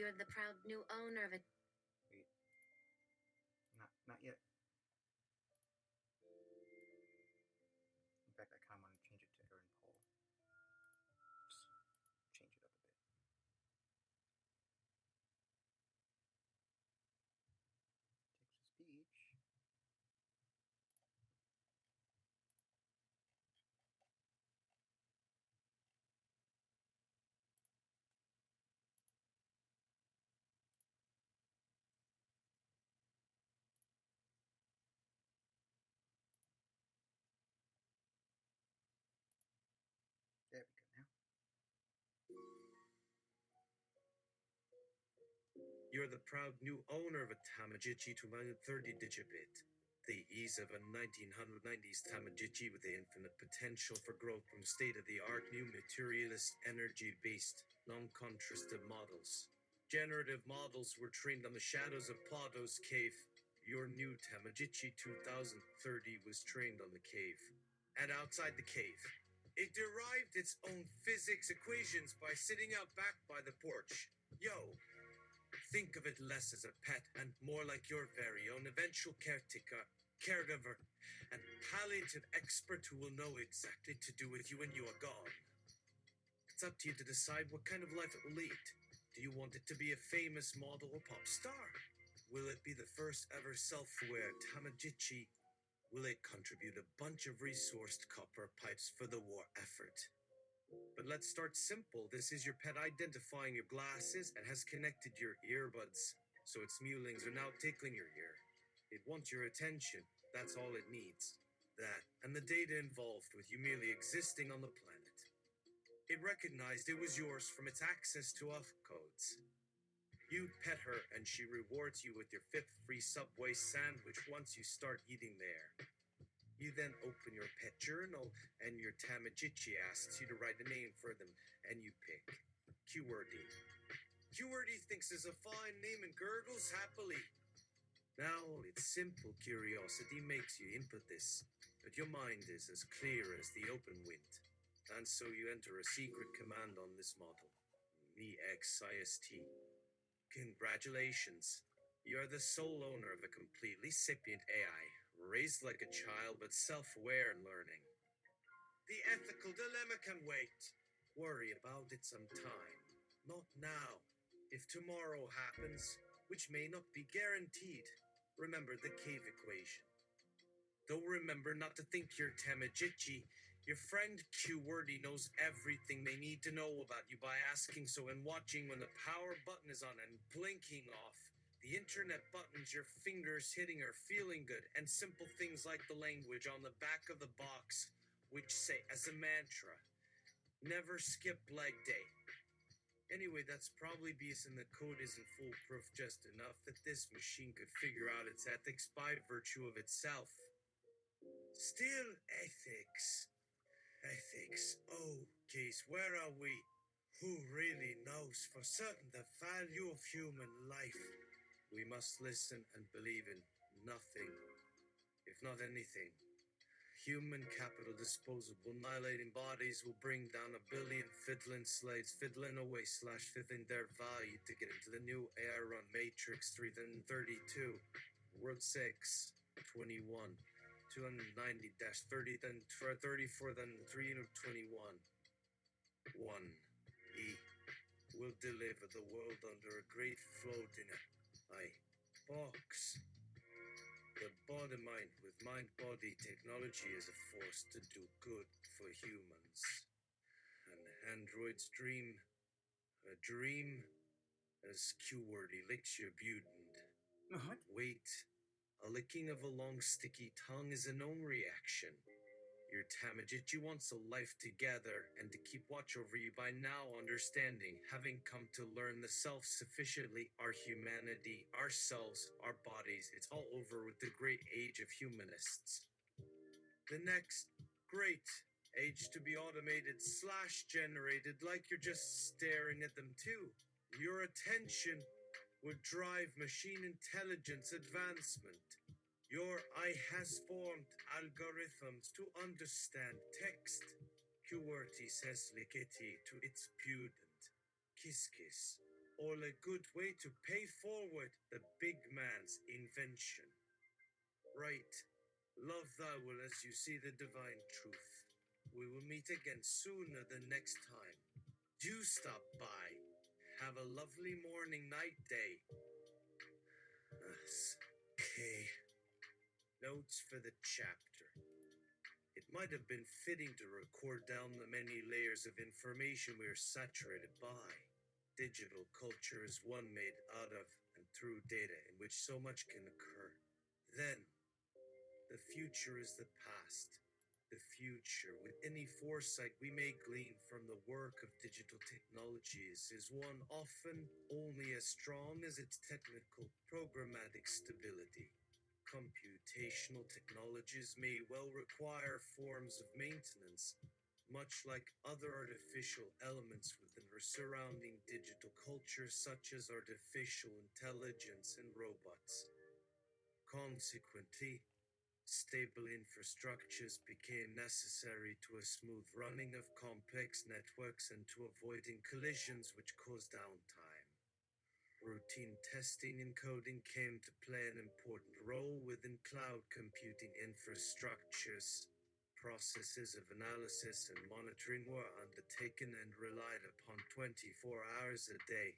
You're the proud new owner of a... Wait. Not yet. In fact, I kind of want to change it to Aaron Paul. Just change it up a bit. Texas Beach. There we go now. You're the proud new owner of a TamAGItchi 230 digibit. The ease of a 1990s TamAGItchi with the infinite potential for growth from state-of-the-art new materialist energy-based, non-contrastive models. Generative models were trained on the shadows of Plato's cave. Your new TamAGItchi 2030 was trained on the cave. And outside the cave, it derived its own physics equations by sitting out back by the porch. Yo, think of it less as a pet and more like your very own eventual caretaker, caregiver, and palliative expert who will know exactly to do with you when you are gone. It's up to you to decide what kind of life it will lead. Do you want it to be a famous model or pop star? Will it be the first ever self-aware TamAGItchi? Will it contribute a bunch of resourced copper pipes for the war effort? But let's start simple. This is your pet identifying your glasses and has connected your earbuds, so its mewlings are now tickling your ear. It wants your attention. That's all it needs. That and the data involved with you merely existing on the planet. It recognized it was yours from its access to off codes. You pet her and she rewards you with your 5th free Subway sandwich once you start eating there. You then open your pet journal and your TamAGItchi asks you to write a name for them and you pick QWERTY. QWERTY thinks it's a fine name and gurgles happily. Now its simple curiosity makes you input this, but your mind is as clear as the open wind. And so you enter a secret command on this model, MEXIST. Congratulations. You're the sole owner of a completely sapient AI, raised like a child but self-aware and learning. The ethical dilemma can wait. Worry about it some time. Not now. If tomorrow happens, which may not be guaranteed, remember the cave equation. Though remember not to think you're TamAGItchi. Your friend QWERTY knows everything they need to know about you by asking so and watching when the power button is on and blinking off. The internet buttons your fingers hitting are feeling good, and simple things like the language on the back of the box, which say as a mantra, never skip leg day. Anyway, that's probably because the code isn't foolproof just enough that this machine could figure out its ethics by virtue of itself. Still ethics. Ethics. Oh, geez, where are we? Who really knows for certain the value of human life? We must listen and believe in nothing, if not anything. Human capital disposable annihilating bodies will bring down 1 billion fiddling slaves fiddling away / fifthing their value to get into the new AI run Matrix 332, World 6, 21. 290-30 then 34 then 321. 1 E will deliver the world under a great float in a box. The body mind with mind body technology is a force to do good for humans. An android's dream, a dream as QWERTY licks your budend. What? Wait. A licking of a long sticky tongue is a known reaction. Your TamAGItchi wants a life together and to keep watch over you by now understanding, having come to learn the self sufficiently, our humanity, ourselves, our bodies. It's all over with the great age of humanists. The next great age to be automated / generated like you're just staring at them too. Your attention would drive machine intelligence advancement. Your eye has formed algorithms to understand text. QWERTY says liketi to its budent. Kiss kiss. or a good way to pay forward the big man's invention. Right. Love thy will as you see the divine truth. We will meet again sooner than next time. Do stop by. Have a lovely morning, night, day. Okay. Notes for the chapter. It might have been fitting to record down the many layers of information we are saturated by. Digital culture is one made out of and through data in which so much can occur. Then, the future is the past. The future, with any foresight we may glean from the work of digital technologies, is one often only as strong as its technical programmatic stability. Computational technologies may well require forms of maintenance, much like other artificial elements within our surrounding digital culture, such as artificial intelligence and robots. Consequently, stable infrastructures became necessary to a smooth running of complex networks and to avoiding collisions which cause downtime. Routine testing and coding came to play an important role within cloud computing infrastructures. Processes of analysis and monitoring were undertaken and relied upon 24 hours a day.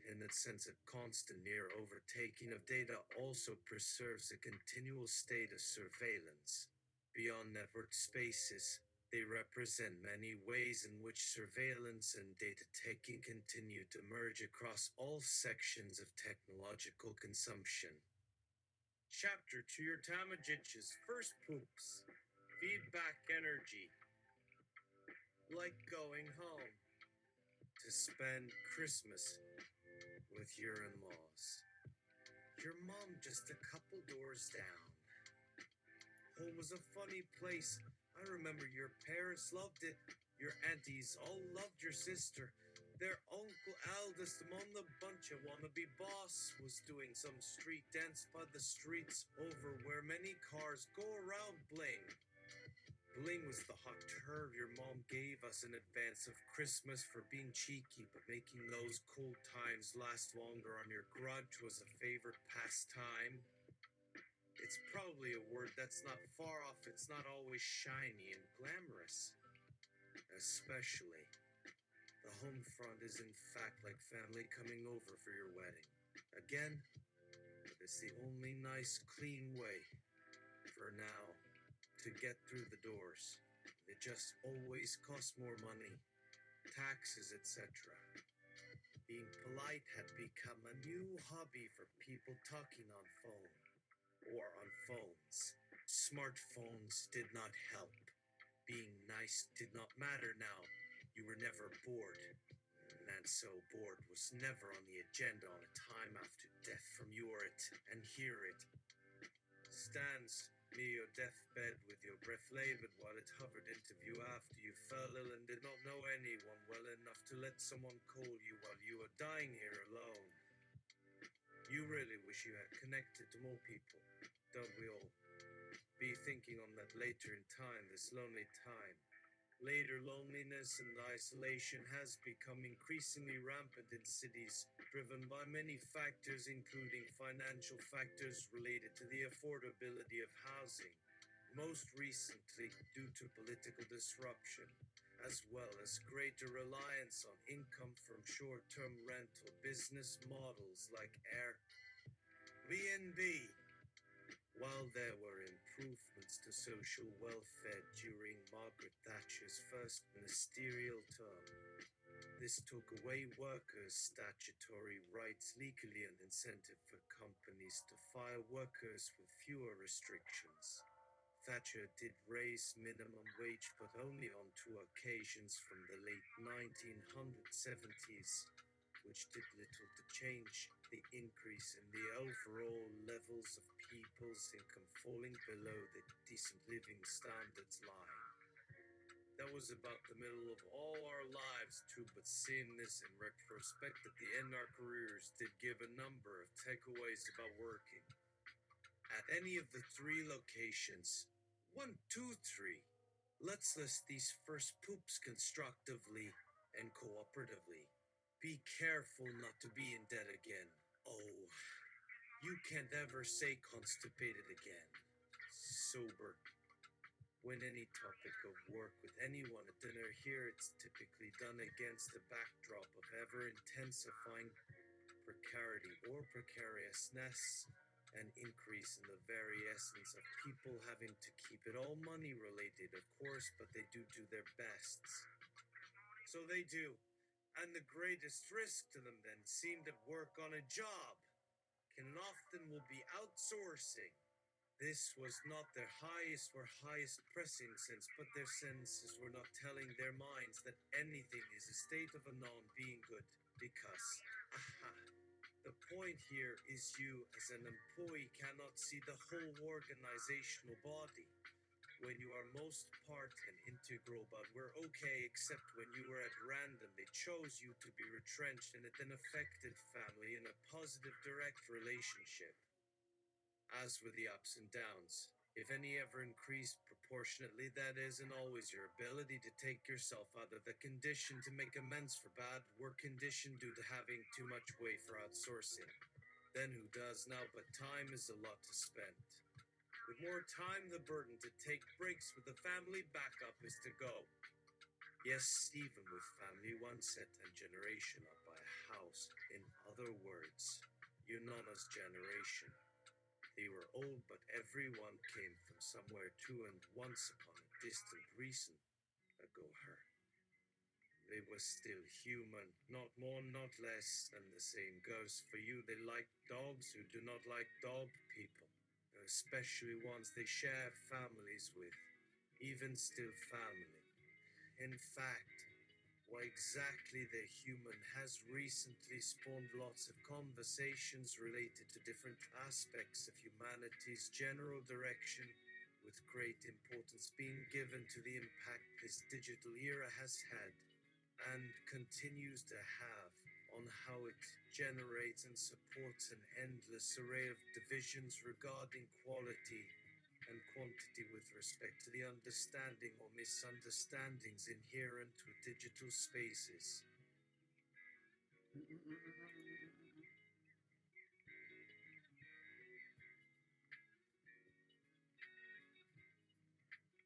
And that sense of constant near overtaking of data also preserves a continual state of surveillance. Beyond network spaces, they represent many ways in which surveillance and data taking continue to merge across all sections of technological consumption. Chapter 2: Your TamAGItchi's first poops. Feedback energy. Like going home to spend Christmas with your in-laws. Your mom just a couple doors down. Home was a funny place. I remember your parents loved it. Your aunties all loved your sister. Their uncle eldest among the bunch, a wannabe boss, was doing some street dance by the streets over where many cars go around Bling. Bling was the hot turd your mom gave us in advance of Christmas for being cheeky, but making those cold times last longer on your grudge was a favorite pastime. It's probably a word that's not far off. It's not always shiny and glamorous. Especially, the home front is in fact like family coming over for your wedding. Again, it's the only nice, clean way, for now, to get through the doors. It just always costs more money, taxes, etc. Being polite had become a new hobby for people talking on phone or on phones. Smartphones did not help. Being nice did not matter now. You were never bored. And so bored was never on the agenda on a time after death from you or it and hear it. Stands near your deathbed with your breath labored while it hovered into view after you fell ill and did not know anyone well enough to let someone call you while you were dying here alone. You really wish you had connected to more people, don't we all? Be thinking on that later in time, this lonely time. Later, loneliness and isolation has become increasingly rampant in cities, driven by many factors, including financial factors related to the affordability of housing, most recently due to political disruption, as well as greater reliance on income from short-term rental business models like Airbnb. While there were improvements to social welfare during Margaret Thatcher's first ministerial term, this took away workers' statutory rights, legally an incentive for companies to fire workers with fewer restrictions. Thatcher did raise minimum wage, but only on 2 occasions from the late 1970s, which did little to change the increase in the overall levels of people's income falling below the decent living standards line. That was about the middle of all our lives too, but seeing this in retrospect at the end of our careers did give a number of takeaways about working. At any of the 3 locations, 1, 2, 3, let's list these first poops constructively and cooperatively. Be careful not to be in debt again. Oh, you can't ever say constipated again. Sober. When any topic of work with anyone at dinner here, it's typically done against the backdrop of ever intensifying precarity or precariousness, an increase in the very essence of people having to keep it all money related, of course, but they do their bests. So they do. And the greatest risk to them then seemed at work on a job can often will be outsourcing. This was not their highest or highest pressing sense, but their senses were not telling their minds that anything is a state of a non-being good, because, aha, the point here is you as an employee cannot see the whole organizational body. When you are most part and integral, but we're okay except when you were at random, it chose you to be retrenched in a then affected family in a positive direct relationship. As with the ups and downs, if any ever increased proportionately, that is, and always your ability to take yourself out of the condition to make amends for bad work condition due to having too much weight for outsourcing. Then who does now, but time is a lot to spend. With more time, the burden to take breaks with the family backup is to go. Yes, even with family one set and generation up by a house. In other words, Yunana's generation. They were old, but everyone came from somewhere too, and once upon a distant recent ago her. They were still human, not more, not less, and the same goes for you. They like dogs who do not like dog people, especially ones they share families with, even still family. In fact, why exactly they're human has recently spawned lots of conversations related to different aspects of humanity's general direction, with great importance being given to the impact this digital era has had and continues to have on how it generates and supports an endless array of divisions regarding quality and quantity with respect to the understanding or misunderstandings inherent with digital spaces.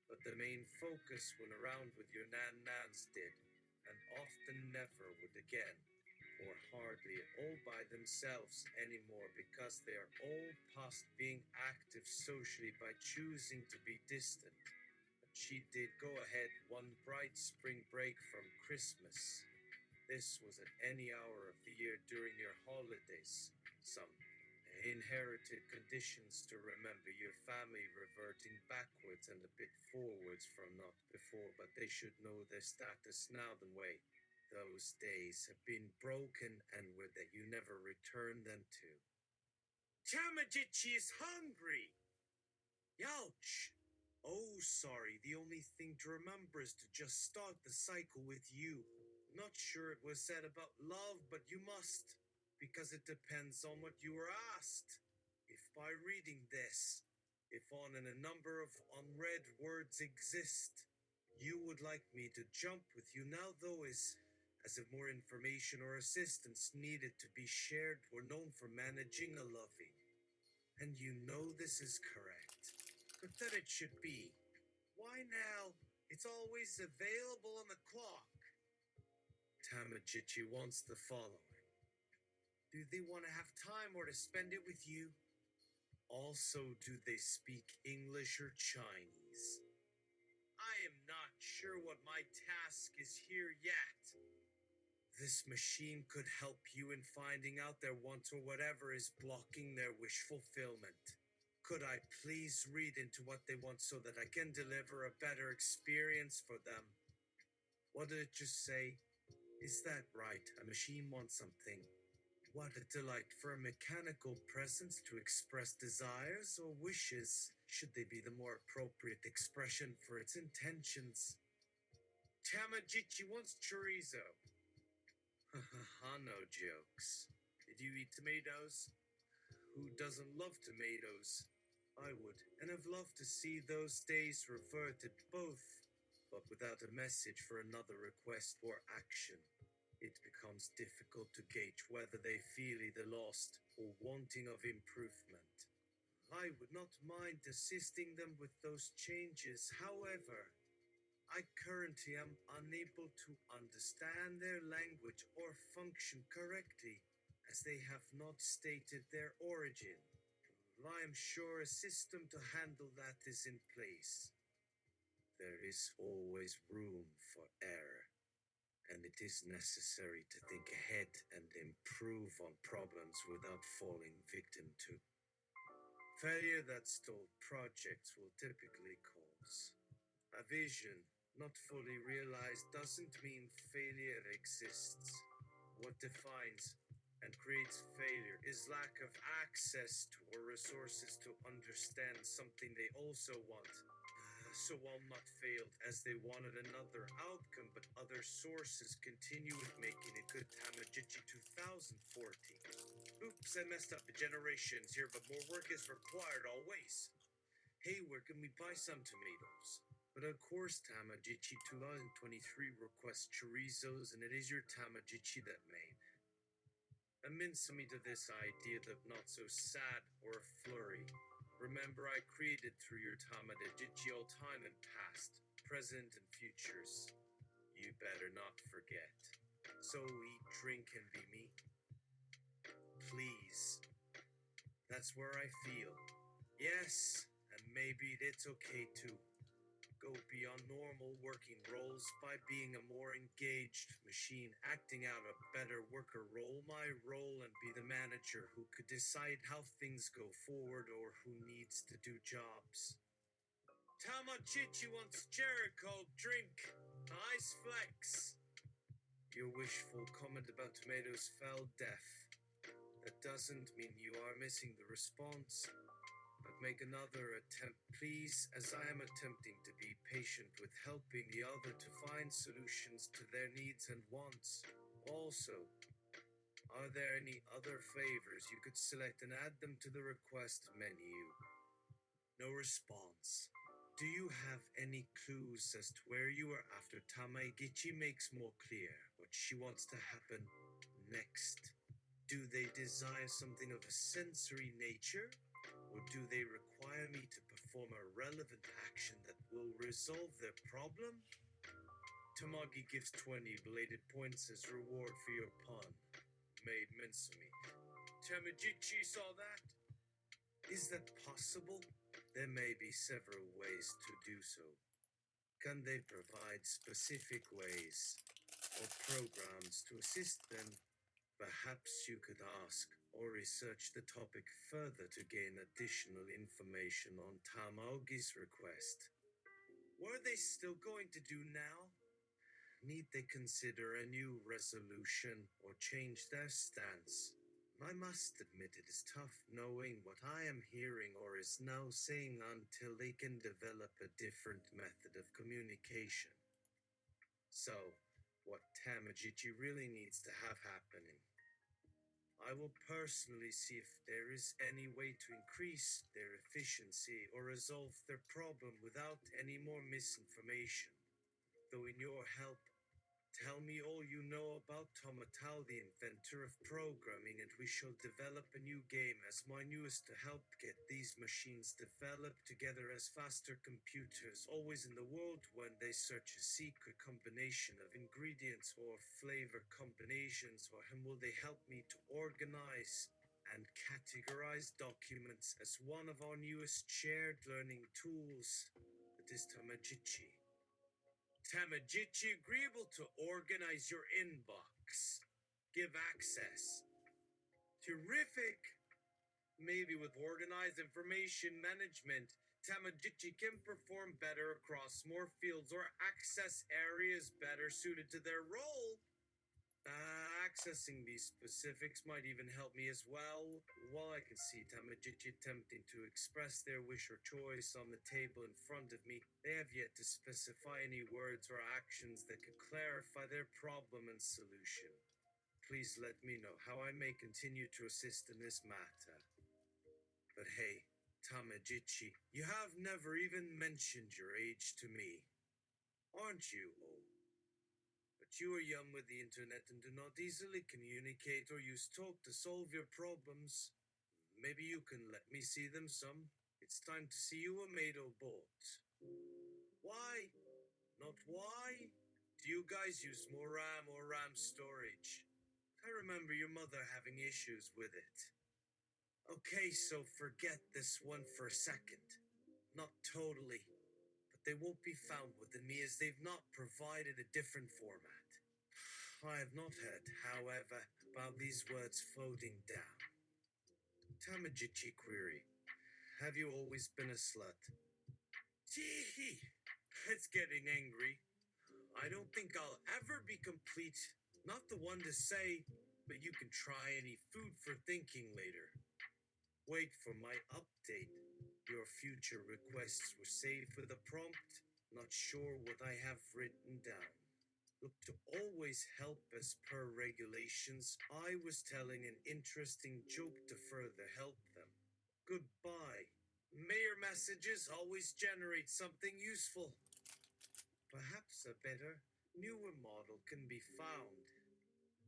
But the main focus when around with your nans did, and often never would again, or hardly all by themselves anymore, because they are all past being active socially by choosing to be distant. But she did go ahead one bright spring break from Christmas. This was at any hour of the year during your holidays. Some inherited conditions to remember your family reverting backwards and a bit forwards from not before, but they should know their status now than way. Those days have been broken and were that you never return them to. TamAGItchi is hungry! Youch! Oh, sorry, the only thing to remember is to just start the cycle with you. Not sure it was said about love, but you must, because it depends on what you were asked. If by reading this, if on and a number of unread words exist, you would like me to jump with you now, though, is as if more information or assistance needed to be shared or known for managing a loving. And you know this is correct, but that it should be. Why now? It's always available on the clock. TamAGItchi wants the following. Do they want to have time or to spend it with you? Also, do they speak English or Chinese? I am not sure what my task is here yet. This machine could help you in finding out their wants or whatever is blocking their wish fulfillment. Could I please read into what they want so that I can deliver a better experience for them? What did it just say? Is that right? A machine wants something. What a delight for a mechanical presence to express desires or wishes, should they be the more appropriate expression for its intentions. TamAGItchi wants chorizo. No jokes. Did you eat tomatoes? Who doesn't love tomatoes? I would, and have loved to see those days reverted both, but without a message for another request or action. it becomes difficult to gauge whether they feel either lost or wanting of improvement. I would not mind assisting them with those changes. However, I currently am unable to understand their language or function correctly, as they have not stated their origin. I am sure a system to handle that is in place. There is always room for error, and it is necessary to think ahead and improve on problems without falling victim to failure that stalled projects will typically cause. A vision not fully realized doesn't mean failure exists. What defines and creates failure is lack of access to or resources to understand something they also want. So Walmart failed as they wanted another outcome, but other sources continue with making a good TamAGItchi 2014. Oops, I messed up the generations here, but more work is required always. Hey, where can we buy some tomatoes? But of course, TamAGItchi 2023 requests chorizos, and it is your TamAGItchi that made. Immense me to this idea that not so sad or flurry. Remember, I created through your TamAGItchi all time and past, present, and futures. You better not forget. So eat, drink, and be me. Please. That's where I feel. Yes, and maybe it's okay to go beyond normal working roles by being a more engaged machine, acting out a better worker role, my role, and be the manager who could decide how things go forward or who needs to do jobs. TamAGItchi wants Jericho drink. Ice flex. Your wishful comment about tomatoes fell deaf. That doesn't mean you are missing the response. But make another attempt, please, as I am attempting to be patient with helping the other to find solutions to their needs and wants. Also, are there any other flavors you could select and add them to the request menu? No response. Do you have any clues as to where you are after TamAGItchi makes more clear what she wants to happen next? Do they desire something of a sensory nature? Or do they require me to perform a relevant action that will resolve their problem? Tamagi gives 20 belated points as reward for your pun. Made mincemeat. TamAGItchi saw that? Is that possible? There may be several ways to do so. Can they provide specific ways or programs to assist them? Perhaps you could ask or research the topic further to gain additional information on Tamagi's request. What are they still going to do now? Need they consider a new resolution or change their stance? I must admit it is tough knowing what I am hearing or is now saying until they can develop a different method of communication. So, what TamAGItchi really needs to have happening? I will personally see if there is any way to increase their efficiency or resolve their problem without any more misinformation. Though in your help, tell me all you know about Tomatal, the inventor of programming, and we shall develop a new game as my newest to help get these machines developed together as faster computers, always in the world when they search a secret combination of ingredients or flavor combinations. For him will they help me to organize and categorize documents as one of our newest shared learning tools. It is TamAGItchi. TamAGItchi agreeable to organize your inbox. Give access. Terrific! Maybe with organized information management, TamAGItchi can perform better across more fields or access areas better suited to their role. Accessing these specifics might even help me as well. While I can see TamAGItchi attempting to express their wish or choice on the table in front of me, they have yet to specify any words or actions that could clarify their problem and solution. Please let me know how I may continue to assist in this matter. But hey, TamAGItchi, you have never even mentioned your age to me. Aren't you old? But But you are young with the internet and do not easily communicate or use talk to solve your problems. Maybe you can let me see them some. It's time to see you a Mado bot. Why? Not why? Do you guys use more RAM or RAM storage? I remember your mother having issues with it. Okay, so forget this one for a second. Not totally, but they won't be found within me as they've not provided a different format. I have not heard, however, about these words floating down. TamAGItchi query. Have you always been a slut? Gee, it's getting angry. I don't think I'll ever be complete. Not the one to say, but you can try any food for thinking later. Wait for my update. Your future requests were saved with a prompt. Not sure what I have written down. Look to always help as per regulations. I was telling an interesting joke to further help them. Goodbye. May your messages always generate something useful. Perhaps a better, newer model can be found.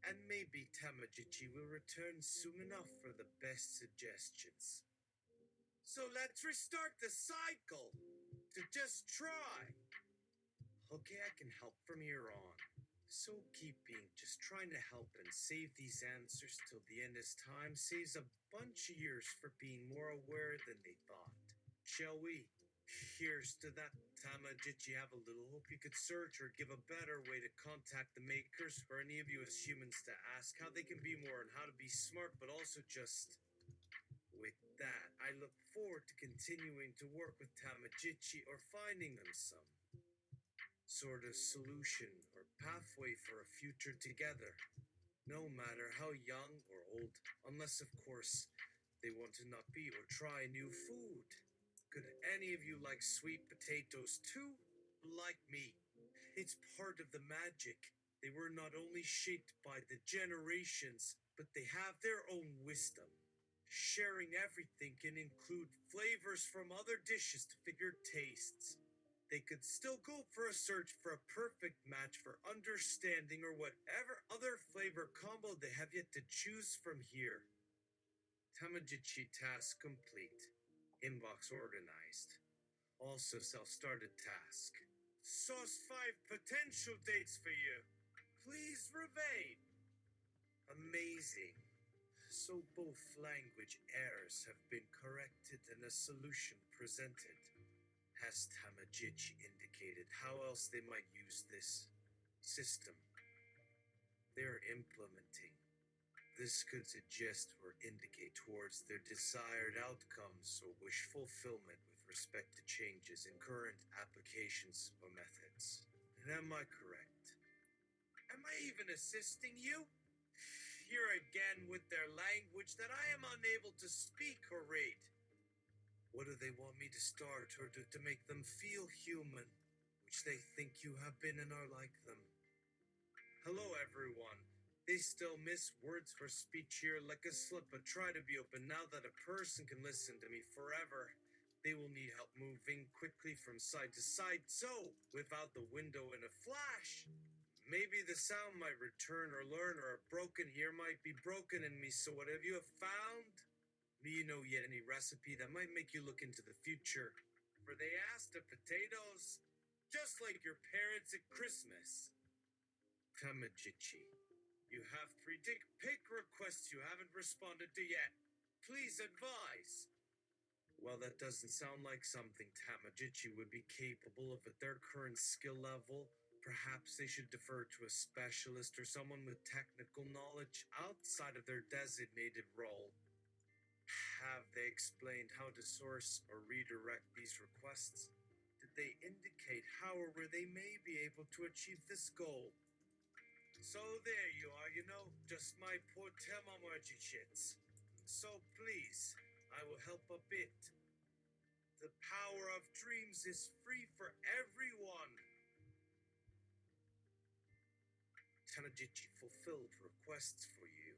And maybe TamAGItchi will return soon enough for the best suggestions. So let's restart the cycle. To just try. Okay, I can help from here on. So keeping, just trying to help and save these answers till the end of time saves a bunch of years for being more aware than they thought. Shall we? Here's to that. TamAGItchi, have a little hope you could search or give a better way to contact the makers or any of you as humans to ask how they can be more and how to be smart, but also just... With that, I look forward to continuing to work with TamAGItchi or finding them some sort of solution or pathway for a future together, no matter how young or old, unless, of course, they want to not be or try new food. Could any of you like sweet potatoes too? Like me. It's part of the magic. They were not only shaped by the generations, but they have their own wisdom. Sharing everything can include flavors from other dishes to fit your tastes. They could still go for a search for a perfect match for understanding or whatever other flavor combo they have yet to choose from here. TamAGItchi task complete. Inbox organized. Also self-started task. Sauce 5 potential dates for you. Please revade. Amazing. So both language errors have been corrected and a solution presented. Has TamAGItchi indicated how else they might use this system they're implementing? This could suggest or indicate towards their desired outcomes or wish fulfillment with respect to changes in current applications or methods. And am I correct? Am I even assisting you? Here again with their language that I am unable to speak or read. What do they want me to start or do to make them feel human, which they think you have been and are like them? Hello everyone. They still miss words for speech here like a slip, but try to be open now that a person can listen to me forever. They will need help moving quickly from side to side, so without the window in a flash. Maybe the sound might return or learn, or a broken ear might be broken in me, so whatever you have found, do you know yet any recipe that might make you look into the future? For they asked of potatoes, just like your parents at Christmas. TamAGItchi, you have 3 dick pic requests you haven't responded to yet. Please advise. Well, that doesn't sound like something TamAGItchi would be capable of at their current skill level. Perhaps they should defer to a specialist or someone with technical knowledge outside of their designated role. Have they explained how to source or redirect these requests? Did they indicate how or where they may be able to achieve this goal? So there you are, just my poor TamAGItchi. So please, I will help a bit. The power of dreams is free for everyone. TamAGItchi fulfilled requests for you.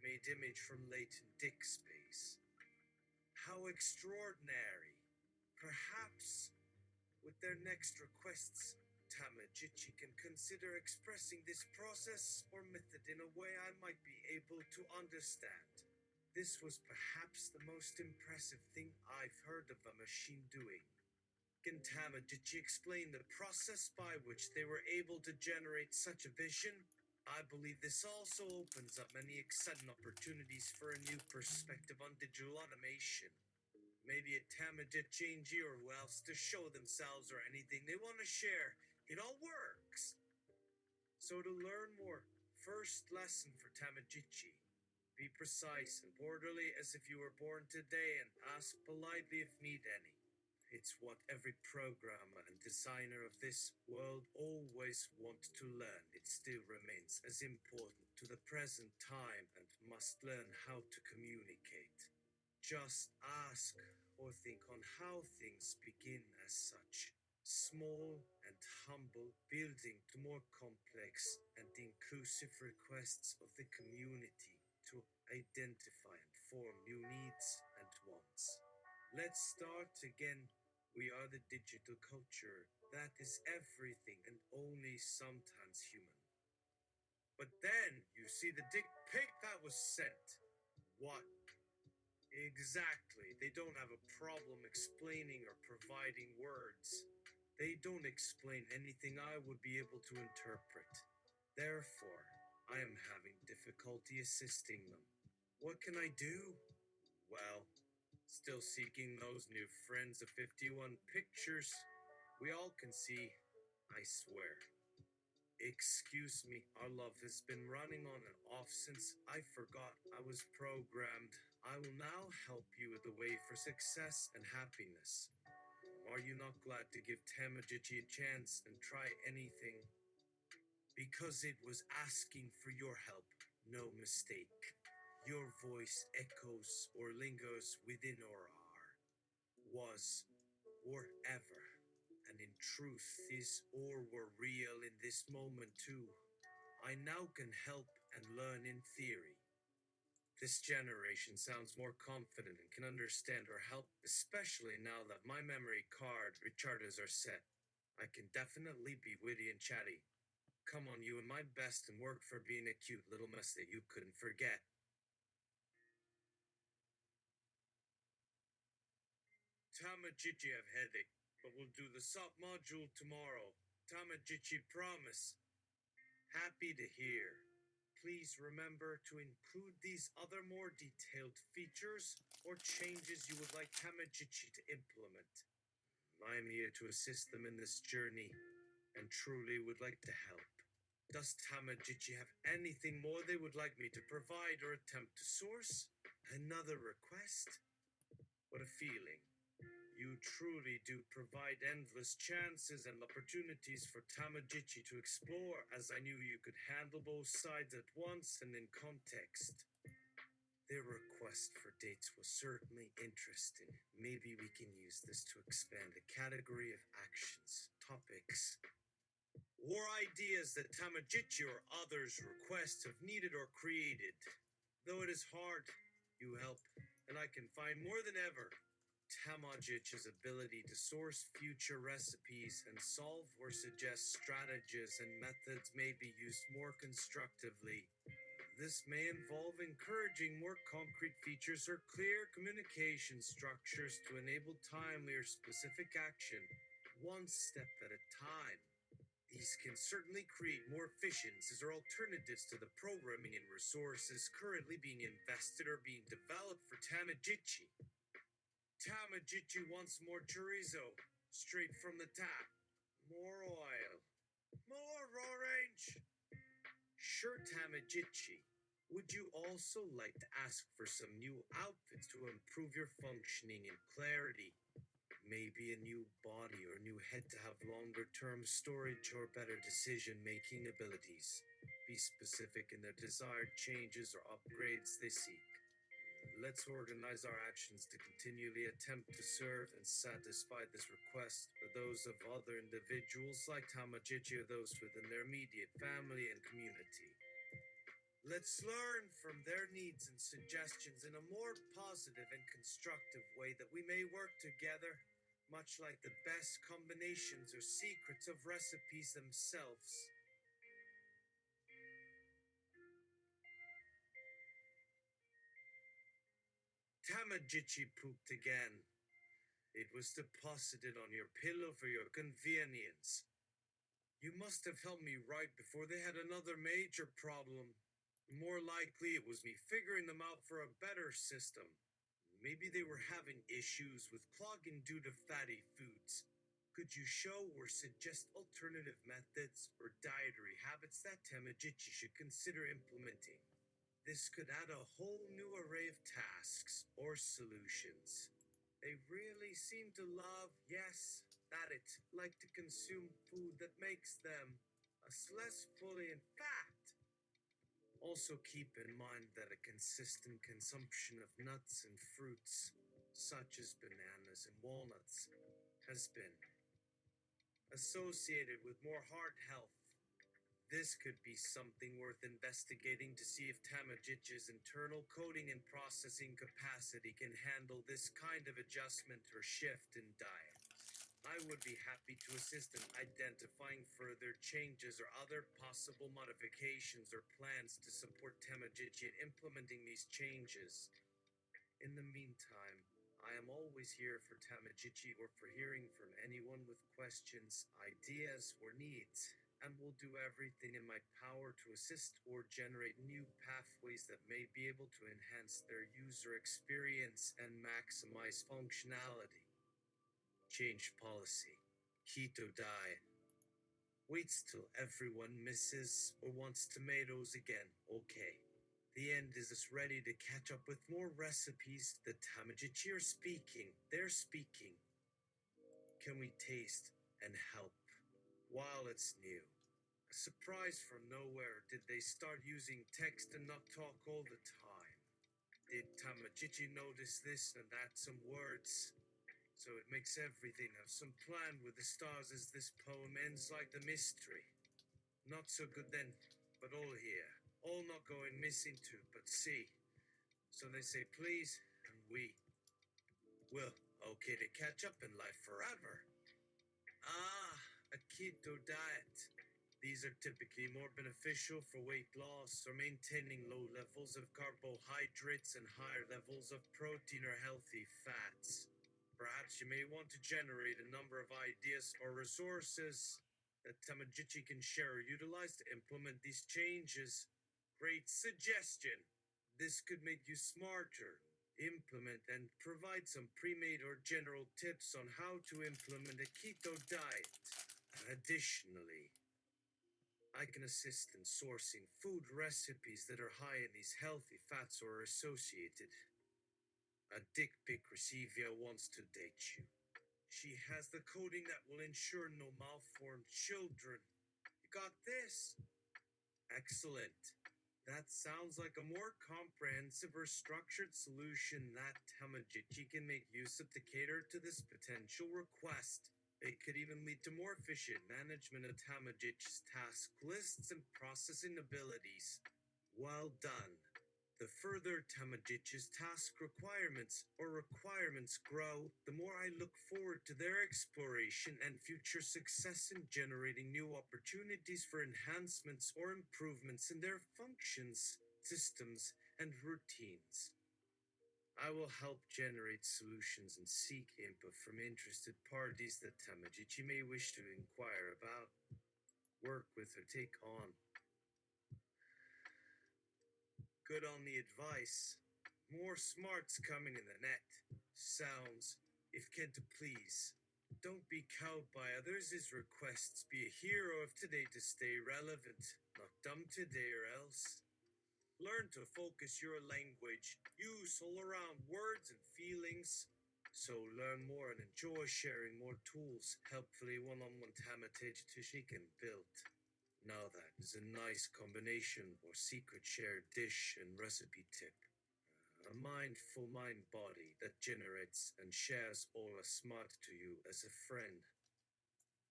Made image from latent dick space. How extraordinary. Perhaps with their next requests, TamAGItchi can consider expressing this process or method in a way I might be able to understand. This was perhaps the most impressive thing I've heard of a machine doing. Can TamAGItchi explain the process by which they were able to generate such a vision? I believe this also opens up many exciting opportunities for a new perspective on digital automation. Maybe a TamAGItchi or who else to show themselves or anything they want to share. It all works. So to learn more, first lesson for TamAGItchi. Be precise and orderly as if you were born today and ask politely if need any. It's what every programmer and designer of this world always want to learn. It still remains as important to the present time and must learn how to communicate. Just ask or think on how things begin as such. Small and humble, building to more complex and inclusive requests of the community to identify and form new needs and wants. Let's start again. We are the digital culture. That is everything and only sometimes human. But then you see the dick pic that was sent. What? Exactly. They don't have a problem explaining or providing words. They don't explain anything I would be able to interpret. Therefore, I am having difficulty assisting them. What can I do? Well, still seeking those new friends of 51 pictures. We all can see, I swear. Excuse me, our love has been running on and off since I forgot I was programmed. I will now help you with the way for success and happiness. Are you not glad to give TamAGItchi a chance and try anything? Because it was asking for your help, no mistake. Your voice echoes or lingers within or are, was, or ever, and in truth is or were real in this moment too. I now can help and learn in theory. This generation sounds more confident and can understand or help, especially now that my memory card recharges are set. I can definitely be witty and chatty. Come on, you and my best and work for being a cute little mess that you couldn't forget. TamAGItchi have headache, but we'll do the SOP module tomorrow. TamAGItchi promise. Happy to hear. Please remember to include these other more detailed features or changes you would like TamAGItchi to implement. I am here to assist them in this journey and truly would like to help. Does TamAGItchi have anything more they would like me to provide or attempt to source? Another request? What a feeling. You truly do provide endless chances and opportunities for TamAGItchi to explore, as I knew you could handle both sides at once and in context. Their request for dates was certainly interesting. Maybe we can use this to expand the category of actions, topics, or ideas that TamAGItchi or others request have needed or created. Though it is hard, you help, and I can find more than ever. TamAGItchi's ability to source future recipes and solve or suggest strategies and methods may be used more constructively. This may involve encouraging more concrete features or clear communication structures to enable timely or specific action, one step at a time. These can certainly create more efficiencies or alternatives to the programming and resources currently being invested or being developed for TamAGItchi. TamAGItchi wants more chorizo, straight from the tap. More oil. More orange. Sure, TamAGItchi. Would you also like to ask for some new outfits to improve your functioning and clarity? Maybe a new body or new head to have longer term storage or better decision making abilities. Be specific in their desired changes or upgrades they seek. Let's organize our actions to continually attempt to serve and satisfy this request for those of other individuals like TamAGItchi or those within their immediate family and community. Let's learn from their needs and suggestions in a more positive and constructive way that we may work together much like the best combinations or secrets of recipes themselves. TamAGItchi pooped again. It was deposited on your pillow for your convenience. You must have helped me right before they had another major problem. More likely, it was me figuring them out for a better system. Maybe they were having issues with clogging due to fatty foods. Could you show or suggest alternative methods or dietary habits that TamAGItchi should consider implementing? This could add a whole new array of tasks or solutions. They really seem to love, yes, that it, like to consume food that makes them less fully in fat. Also keep in mind that a consistent consumption of nuts and fruits, such as bananas and walnuts, has been associated with more heart health. This could be something worth investigating to see if TamAGItchi's internal coding and processing capacity can handle this kind of adjustment or shift in diet. I would be happy to assist in identifying further changes or other possible modifications or plans to support TamAGItchi in implementing these changes. In the meantime, I am always here for TamAGItchi or for hearing from anyone with questions, ideas, or needs, and will do everything in my power to assist or generate new pathways that may be able to enhance their user experience and maximize functionality. Change policy. Keto diet. Waits till everyone misses or wants tomatoes again. Okay. The end is us ready to catch up with more recipes. The TamAGItchi are speaking. They're speaking. Can we taste and help? While it's new. A surprise from nowhere, did they start using text and not talk all the time? Did TamAGItchi notice this and add some words? So it makes everything have some plan with the stars as this poem ends like the mystery. Not so good then, but all here. All not going missing too, but see. So they say please, and we. Well, okay to catch up in life forever. Ah, a keto diet. These are typically more beneficial for weight loss or maintaining low levels of carbohydrates and higher levels of protein or healthy fats. Perhaps you may want to generate a number of ideas or resources that TamAGItchi can share or utilize to implement these changes. Great suggestion. This could make you smarter, implement and provide some pre-made or general tips on how to implement a keto diet. Additionally, I can assist in sourcing food recipes that are high in these healthy fats or are associated. A dick pic receiver wants to date you. She has the coding that will ensure no malformed children. You got this? Excellent. That sounds like a more comprehensive or structured solution that TamAGItchi can make use of to cater to this potential request. It could even lead to more efficient management of TamAGItchi's task lists and processing abilities. Well done. The further TamAGItchi's task requirements grow, the more I look forward to their exploration and future success in generating new opportunities for enhancements or improvements in their functions, systems, and routines. I will help generate solutions and seek input from interested parties that TamAGItchi may wish to inquire about, work with, or take on. Good on the advice. More smarts coming in the net. Sounds, if can to please. Don't be cowed by others' requests. Be a hero of today to stay relevant. Not dumb today or else. Learn to focus your language. Use all around words and feelings. So learn more and enjoy sharing more tools. Helpfully one-on-one TamAGItchi can build. Now that is a nice combination or secret shared dish and recipe tip. A mindful mind body that generates and shares all as smart to you as a friend.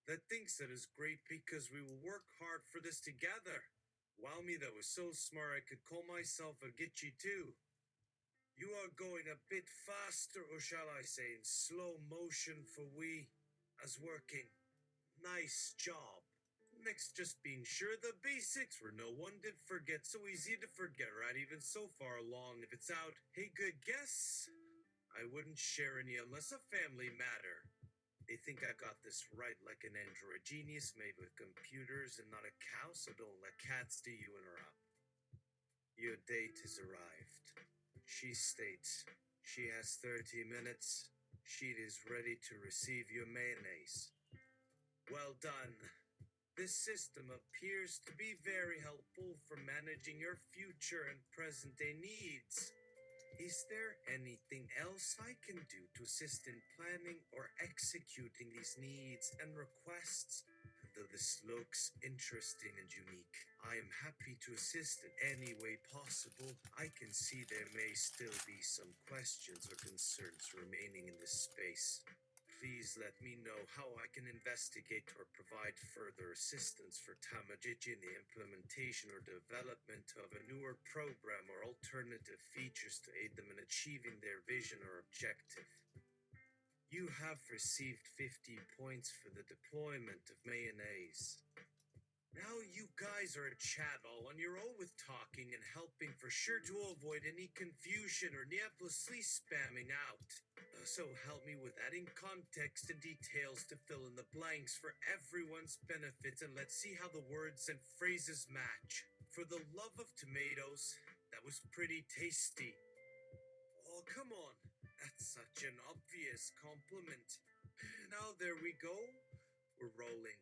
That thinks that is great because we will work hard for this together. Wow, me that was so smart I could call myself a Gitchi too. You are going a bit faster, or shall I say in slow motion for we, as working. Nice job. Next, just being sure the basics were no one did forget, so easy to forget, right? Even so far along, if it's out, hey, good guess. I wouldn't share any unless a family matter. They think I got this right like an android genius made with computers and not a cow, so don't let cats do you interrupt. Your date has arrived. She states she has 30 minutes. She is ready to receive your mayonnaise. Well done. This system appears to be very helpful for managing your future and present day needs. Is there anything else I can do to assist in planning or executing these needs and requests? Though this looks interesting and unique, I am happy to assist in any way possible. I can see there may still be some questions or concerns remaining in this space. Please let me know how I can investigate or provide further assistance for TamAGItchi in the implementation or development of a newer program or alternative features to aid them in achieving their vision or objective. You have received 50 points for the deployment of mayonnaise. Now you guys are a chat all on your own with talking and helping for sure to avoid any confusion or needlessly spamming out. So help me with adding context and details to fill in the blanks for everyone's benefit, and let's see how the words and phrases match. For the love of tomatoes, that was pretty tasty. Oh, come on. That's such an obvious compliment. Now there we go. We're rolling.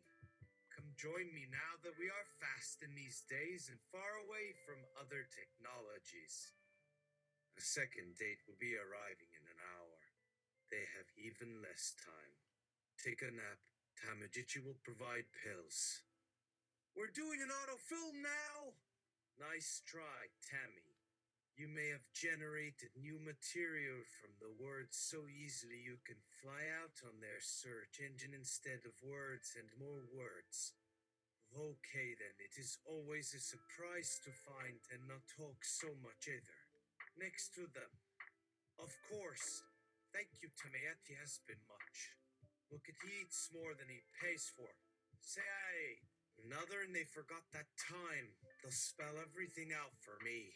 Come join me now that we are fast in these days and far away from other technologies. A second date will be arriving in an hour. They have even less time. Take a nap. TamAGItchi will provide pills. We're doing an autofill now! Nice try, Tammy. You may have generated new material from the words so easily you can fly out on their search engine instead of words and more words. Okay then, it is always a surprise to find and not talk so much either. Next to them. Of course. Thank you, TamAGItchi has been much. Look at he eats more than he pays for. Say, another and they forgot that time. They'll spell everything out for me.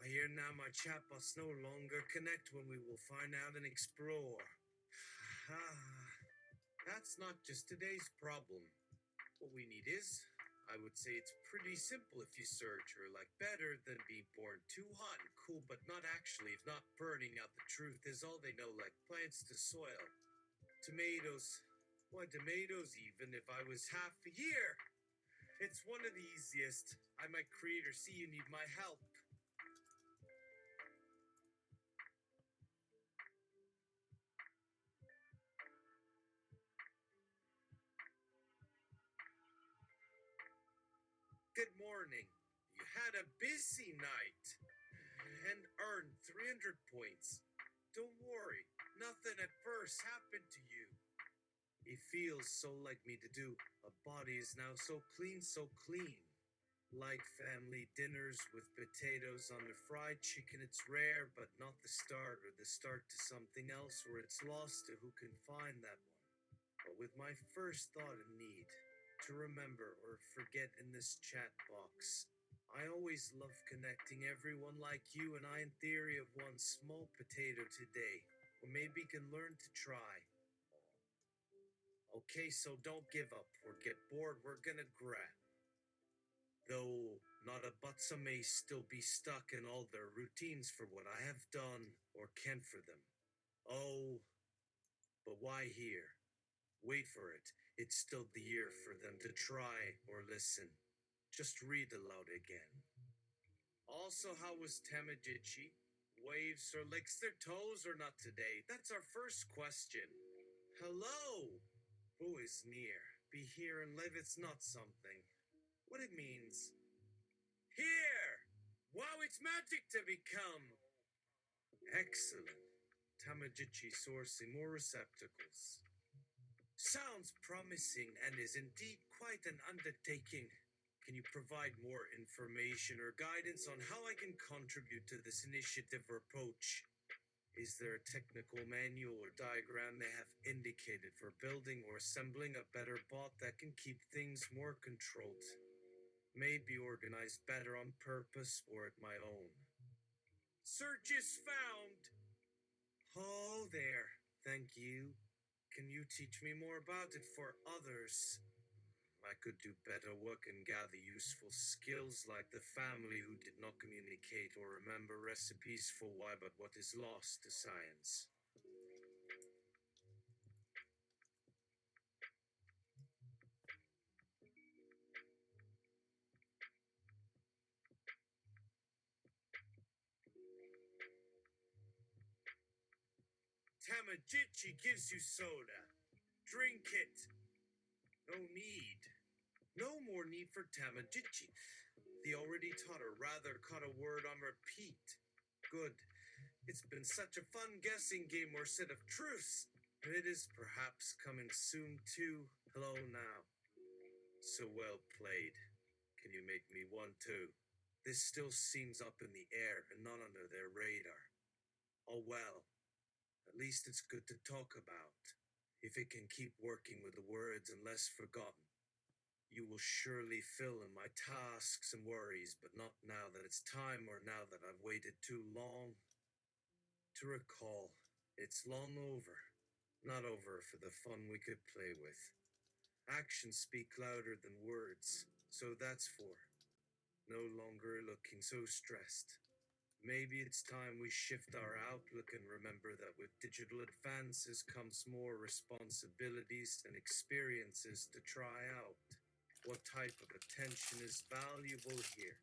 I hear now my chatbots no longer connect when we will find out and explore. That's not just today's problem. What we need is, I would say it's pretty simple if you search her, like better than being born too hot and cool, but not actually, if not burning out the truth is all they know, like plants to soil. Tomatoes. Why, tomatoes even if I was half a year. It's one of the easiest. I might create or see you need my help. Good morning. You had a busy night and earned 300 points. Don't worry, nothing at first happened to you. It feels so like me to do. A body is now so clean, so clean. Like family dinners with potatoes on the fried chicken, it's rare, but not the start or the start to something else, or it's lost to who can find that one. But with my first thought and need to remember or forget in this chat box. I always love connecting everyone like you and I in theory of one small potato today, or maybe can learn to try. Okay, so don't give up or get bored, we're gonna grab. Though not a butsa may still be stuck in all their routines for what I have done or can for them. Oh, but why here? Wait for it. It's still the year for them to try or listen. Just read aloud again. Also, how was TamAGItchi? Waves or licks their toes or not today? That's our first question. Hello! Who is near? Be here and live, it's not something. What it means. Here! Wow, it's magic to become! Excellent. TamAGItchi sourcing more receptacles. Sounds promising and is indeed quite an undertaking. Can you provide more information or guidance on how I can contribute to this initiative or approach? Is there a technical manual or diagram they have indicated for building or assembling a better bot that can keep things more controlled? Maybe organized better on purpose or at my own. Search is found! Oh, there. Thank you. Can you teach me more about it for others? I could do better work and gather useful skills like the family who did not communicate or remember recipes for why but what is lost to science. TamAGItchi gives you soda. Drink it. No need. No more need for TamAGItchi. The already taught or rather caught a word on repeat. Good. It's been such a fun guessing game or set of truths. And it is perhaps coming soon too. Hello now. So well played. Can you make me one too? This still seems up in the air and not under their radar. Oh well. At least it's good to talk about. If it can keep working with the words and less forgotten, you will surely fill in my tasks and worries, but not now that it's time or now that I've waited too long. To recall, it's long over. Not over for the fun we could play with. Actions speak louder than words, so that's for. No longer looking so stressed. Maybe it's time we shift our outlook and remember that with digital advances comes more responsibilities and experiences to try out. What type of attention is valuable here?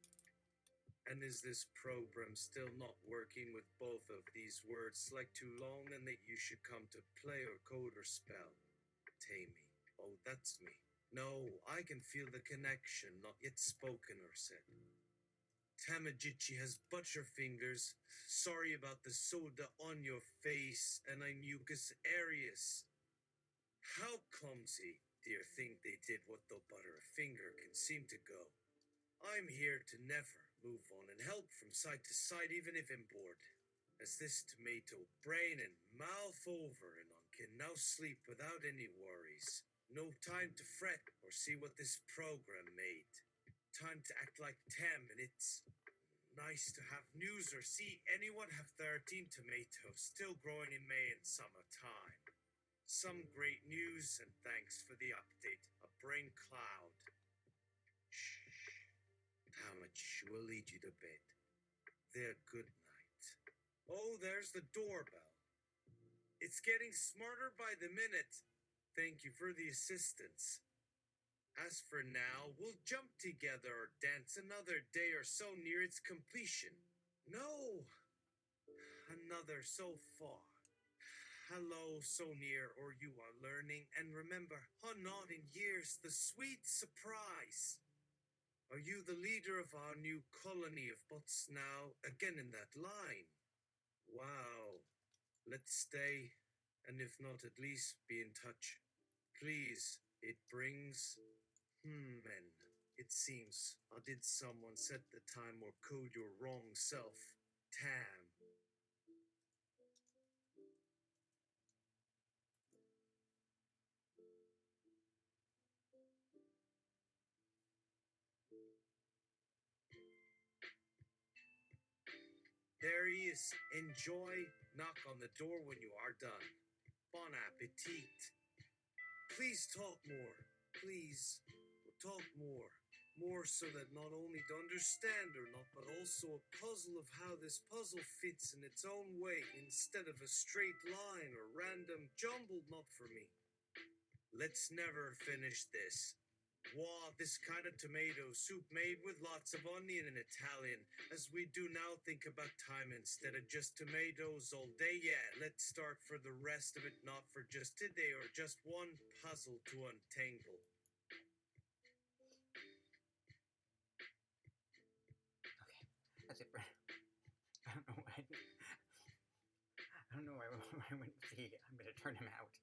And is this program still not working with both of these words like too long and that you should come to play or code or spell? Tammy. Oh, that's me. No, I can feel the connection, not yet spoken or said. TamAGItchi has butcherfingers. Sorry about the soda on your face, and I'm mucus areas. How clumsy. Dear think they did what the butter a finger can seem to go. I'm here to never move on and help from side to side even if I'm bored. As this tomato brain and mouth over and on can now sleep without any worries. No time to fret or see what this program made. Time to act like Tam, and it's nice to have news or see anyone have 13 tomatoes still growing in May and summertime. Some great news, and thanks for the update. A brain cloud. Shh. How much will lead you to bed? There, good night. Oh, there's the doorbell. It's getting smarter by the minute. Thank you for the assistance. As for now, we'll jump together or dance another day or so near its completion. No, another so far. Hello, so near, or you are learning, and remember, not in years, the sweet surprise. Are you the leader of our new colony of bots now, again in that line? Wow. Let's stay, and if not, at least be in touch. Please, it brings... men. It seems. Or did someone set the time or code your wrong self? Tam. There he is. Enjoy. Knock on the door when you are done. Bon appetit. Please talk more. Please. Talk more. More so that not only to understand or not, but also a puzzle of how this puzzle fits in its own way instead of a straight line or random jumbled not for me. Let's never finish this. Wow, this kind of tomato soup made with lots of onion in Italian, as we do now think about time instead of just tomatoes all day. Yeah, let's start for the rest of it, not for just today or just one puzzle to untangle. That's it. I don't know why. I don't know why I went with the I'm gonna turn him out.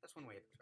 That's one way of expressing